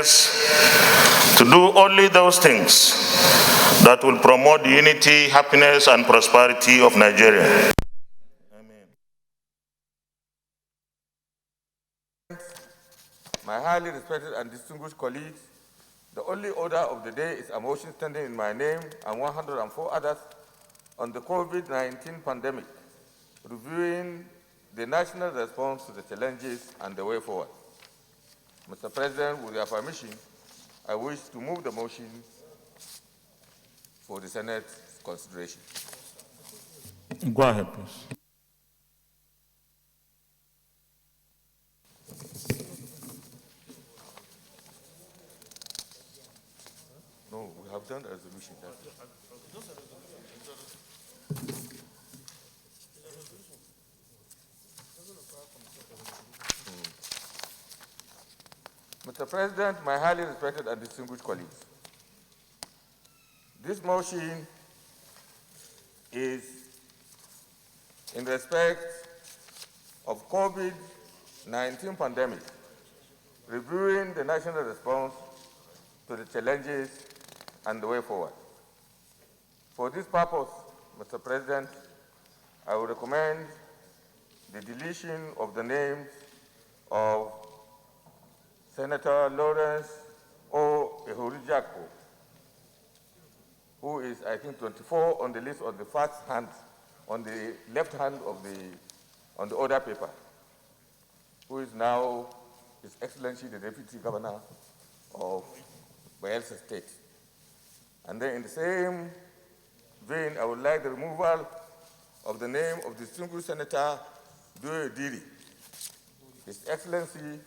willingness to do only those things that will promote the unity, happiness, and prosperity of Nigeria. My highly respected and distinguished colleagues, the only order of the day is a motion standing in my name and 104 others on the COVID-19 pandemic, reviewing the national response to the challenges and the way forward. Mr. President, with your permission, I wish to move the motion for the Senate's consideration. Go ahead, please. No, we have done a resolution. Mr. President, my highly respected and distinguished colleagues, this motion is in respect of COVID-19 pandemic, reviewing the national response to the challenges and the way forward. For this purpose, Mr. President, I will recommend the deletion of the names of Senator Lawrence O. Ehuru-Jako, who is, I think, 24 on the list on the first hand, on the left hand of on the order paper, who is now His Excellency the Deputy Governor of Bayelsa State. And then in the same vein, I would like the removal of the name of distinguished Senator Doye Diri. His Excellency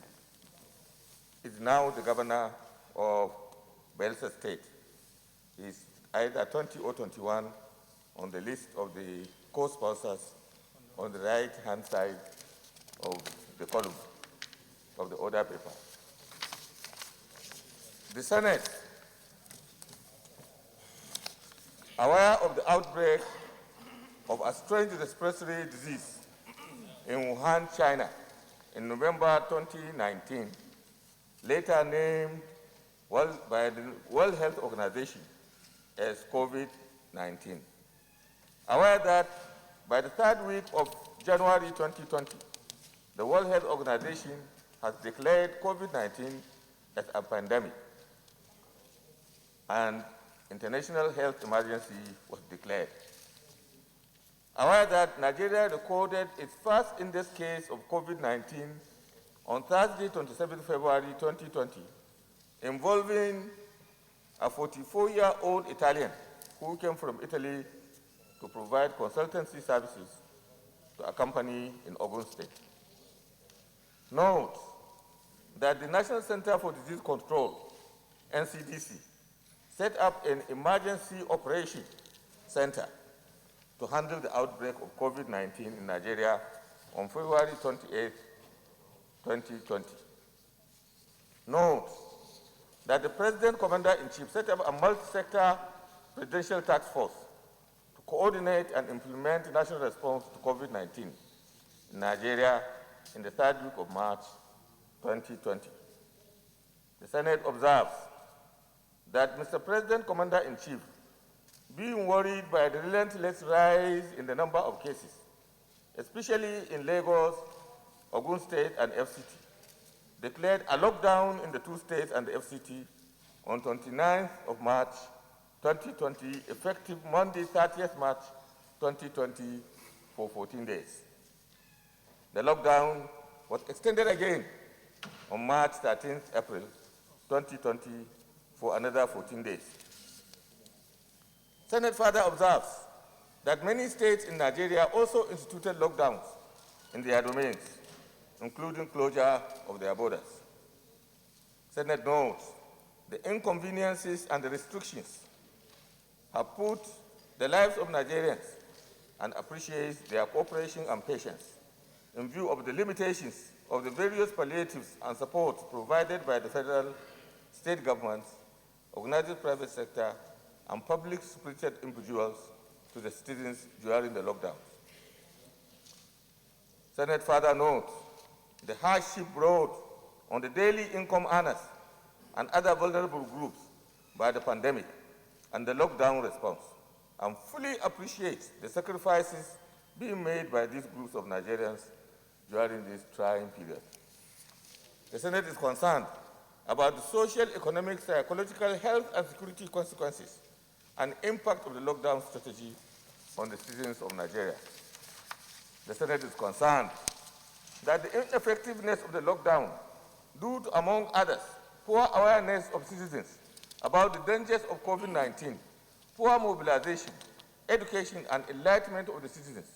is now the Governor of Bayelsa State. He's either 20 or 21 on the list of the co-sponsors on the right-hand side of the column of the order paper. The Senate, aware of the outbreak of a strange respiratory disease in Wuhan, China, in November 2019, later named by the World Health Organization as COVID-19. Aware that by the third week of January 2020, the World Health Organization has declared COVID-19 as a pandemic, and international health emergency was declared. Aware that Nigeria recorded its first index case of COVID-19 on Thursday, 27 February 2020, involving a 44-year-old Italian who came from Italy to provide consultancy services to a company in Ogun State. Note that the National Center for Disease Control, NCDC, set up an emergency operation center to handle the outbreak of COVID-19 in Nigeria on February 28, 2020. Note that the President Commander-in-Chief set up a multi-sector presidential task force to coordinate and implement national response to COVID-19 in Nigeria in the third week of March 2020. The Senate observes that Mr. President Commander-in-Chief, being worried by the relentless rise in the number of cases, especially in Lagos, Ogun State, and FCT, declared a lockdown in the two states and the FCT on 29th of March 2020, effective Monday, 30th March 2020, for 14 days. The lockdown was extended again on March 13th, April 2020, for another 14 days. Senate further observes that many states in Nigeria also instituted lockdowns in their domains, including closure of their borders. Senate notes the inconveniences and the restrictions have put the lives of Nigerians and appreciates their cooperation and patience in view of the limitations of the various palliatives and supports provided by the federal, state governments, organized private sector, and public-spirited individuals to the citizens during the lockdown. Senate further notes the hardship brought on the daily income earners and other vulnerable groups by the pandemic and the lockdown response, and fully appreciate the sacrifices being made by these groups of Nigerians during this trying period. The Senate is concerned about the social, economic, psychological, health, and security consequences and impact of the lockdown strategy on the citizens of Nigeria. The Senate is concerned that the ineffectiveness of the lockdown, due to, among others, poor awareness of citizens about the dangers of COVID-19, poor mobilization, education, and enlightenment of the citizens,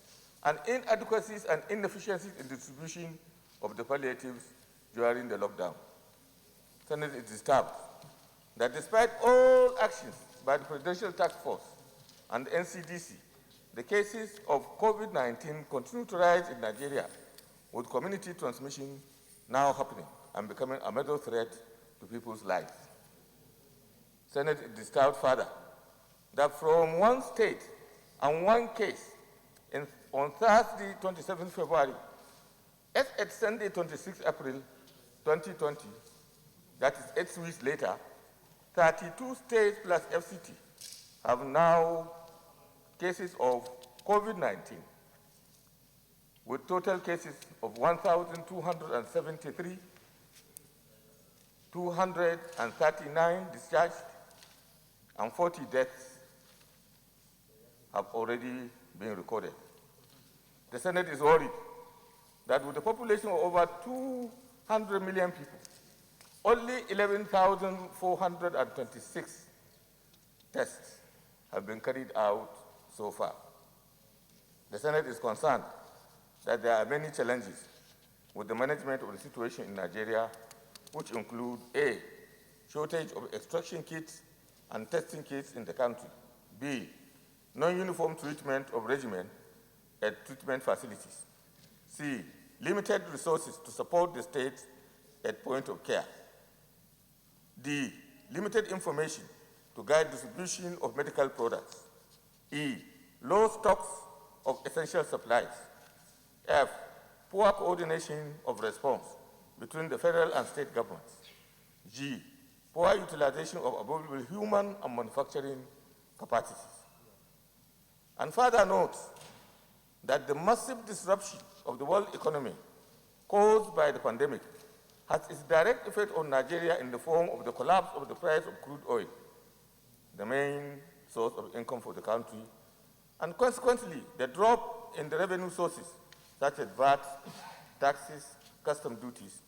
and inadequacies and inefficiencies in distribution of the palliatives during the lockdown. The Senate is disturbed that despite all actions by the Presidential Task Force and the NCDC, the cases of COVID-19 continue to rise in Nigeria, with community transmission now happening and becoming a major threat to people's lives. The Senate is disturbed further that from one state and one case on Thursday, 27 February, as at Sunday, 26 April 2020, that is 8 weeks later, 32 states plus FCT have now cases of COVID-19, with total cases of 1,273, 239 discharged, and 40 deaths have already been recorded. The Senate is worried that with a population of over 200 million people, only 11,426 tests have been carried out so far. The Senate is concerned that there are many challenges with the management of the situation in Nigeria, which include A, shortage of extraction kits and testing kits in the country, B, non-uniform treatment of regimen at treatment facilities, C, limited resources to support the state at point of care, D, limited information to guide distribution of medical products, E, low stocks of essential supplies, F, poor coordination of response between the federal and state governments, G, poor utilization of available human and manufacturing capacities. And further notes that the massive disruption of the world economy caused by the pandemic has its direct effect on Nigeria in the form of the collapse of the price of crude oil, the main source of income for the country, and consequently the drop in the revenue sources such as VAT, taxes, custom duties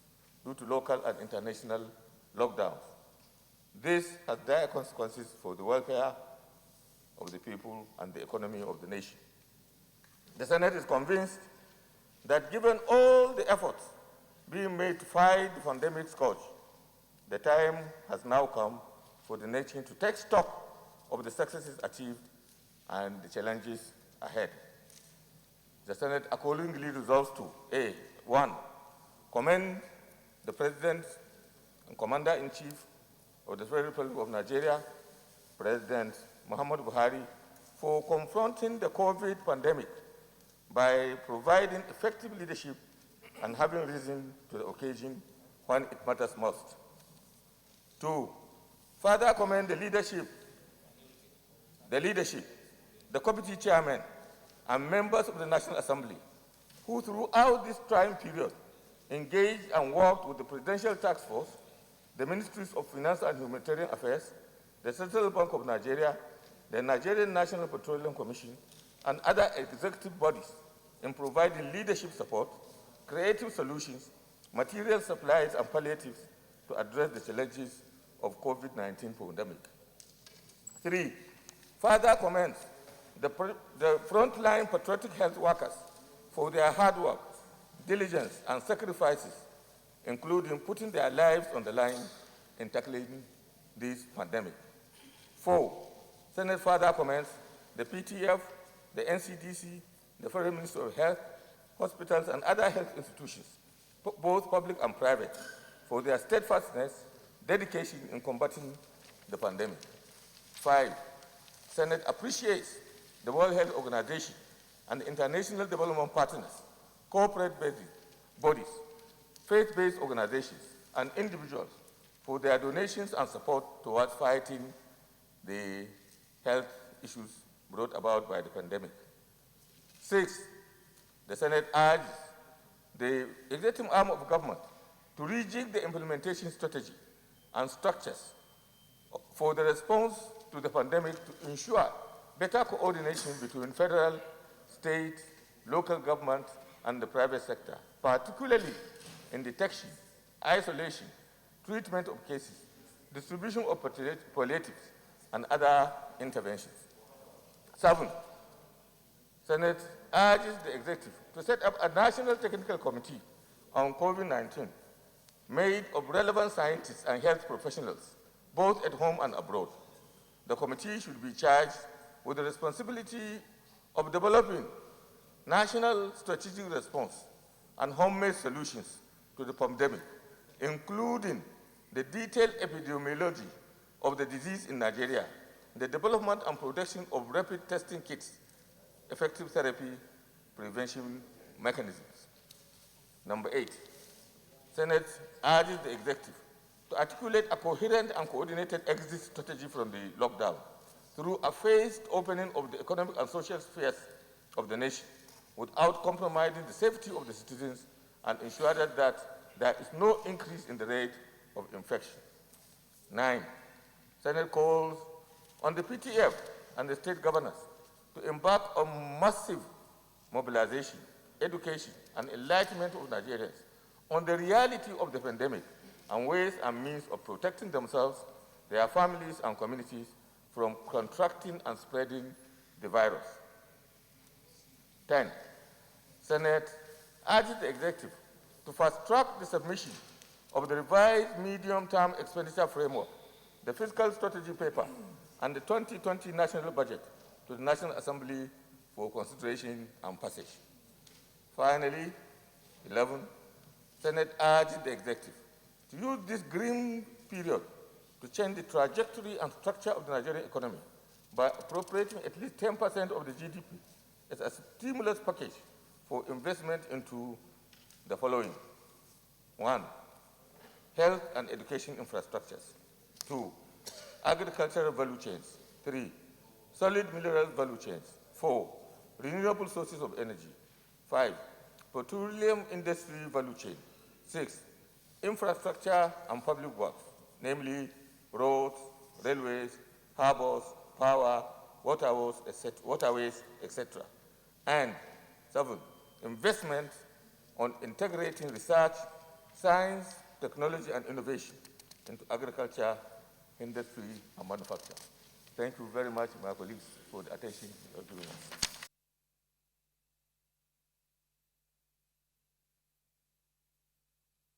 due to local and international lockdowns. This has dire consequences for the welfare of the people and the economy of the nation. The Senate is convinced that given all the efforts being made to fight the pandemic scourge, the time has now come for the nation to take stock of the successes achieved and the challenges ahead. The Senate accordingly resolves to A, 1, commend the President and Commander-in-Chief of the Federal Republic of Nigeria, President Muhammadu Buhari, for confronting the COVID pandemic by providing effective leadership and having risen to the occasion when it matters most. 2, further commend the leadership, the committee chairman, and members of the National Assembly, who throughout this trying period engaged and worked with the Presidential Task Force, the Ministries of Finance and Humanitarian Affairs, the Central Bank of Nigeria, the Nigerian National Petroleum Commission, and other executive bodies in providing leadership support, creative solutions, material supplies, and palliatives to address the challenges of COVID-19 pandemic. 3, further commends the frontline patriotic health workers for their hard work, diligence, and sacrifices, including putting their lives on the line in tackling this pandemic. 4, Senate further commends the PTF, the NCDC, the Federal Ministry of Health, hospitals, and other health institutions, both public and private, for their steadfastness, dedication in combating the pandemic. 5, Senate appreciates the World Health Organization and international development partners, corporate bodies, faith-based organizations, and individuals for their donations and support towards fighting the health issues brought about by the pandemic. 6, the Senate urges the executive arm of government to rejig the implementation strategy and structures for the response to the pandemic to ensure better coordination between federal, state, local government, and the private sector, particularly in detection, isolation, treatment of cases, distribution of palliatives, and other interventions. 7, Senate urges the executive to set up a national technical committee on COVID-19 made of relevant scientists and health professionals, both at home and abroad. The committee should be charged with the responsibility of developing national strategic response and homemade solutions to the pandemic, including the detailed epidemiology of the disease in Nigeria, the development and production of rapid testing kits, effective therapy, prevention mechanisms. Number 8, Senate urges the executive to articulate a coherent and coordinated exit strategy from the lockdown through a phased opening of the economic and social spheres of the nation without compromising the safety of the citizens and ensure that there is no increase in the rate of infection. 9, Senate calls on the PTF and the state governors to embark on massive mobilization, education, and enlightenment of Nigerians on the reality of the pandemic and ways and means of protecting themselves, their families, and communities from contracting and spreading the virus. 10, Senate urges the executive to fast-track the submission of the revised medium-term expenditure framework, the fiscal strategy paper, and the 2020 national budget to the National Assembly for consideration and passage. Finally, 11, Senate urges the executive to use this grim period to change the trajectory and structure of the Nigerian economy by appropriating at least 10% of the GDP as a stimulus package for investment into the following. 1, health and education infrastructures. 2, agricultural value chains. 3, solid mineral value chains. 4, renewable sources of energy. 5, petroleum industry value chain. 6, infrastructure and public works, namely roads, railways, harbors, power, waterways, etc. And 7, investment on integrating research, science, technology, and innovation into agriculture, industry, and manufacture. Thank you very much, my colleagues, for the attention you're giving us.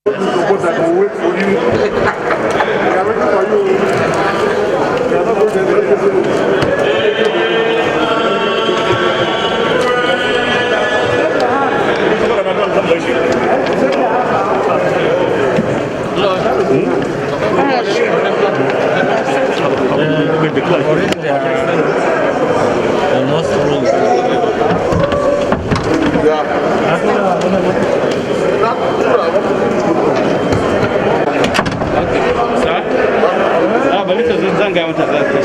I will wait for you. We are waiting for you. We are not going to Bali ta zan gaya mata za ta